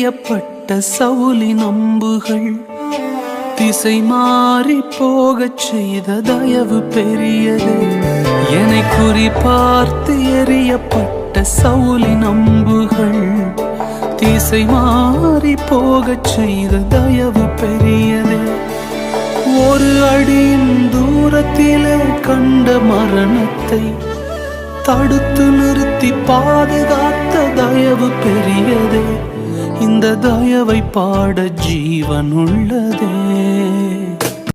எறியப்பட்ட சவுலின் அம்புகள் திசை மாறி போகச் செய்த தயவு பெரியது. என்னை குறிபார்த்து எறியப்பட்ட சவுலின் அம்புகள் திசை மாறி போகச் செய்த தயவு பெரியது. ஒரு அடியின் தூரத்திலே கண்ட மரணத்தை தடுத்து நிறுத்தி பாதுகாத்த தயவு பெரியதே. இந்த தயவை பாட ஜீவன் உள்ளதே.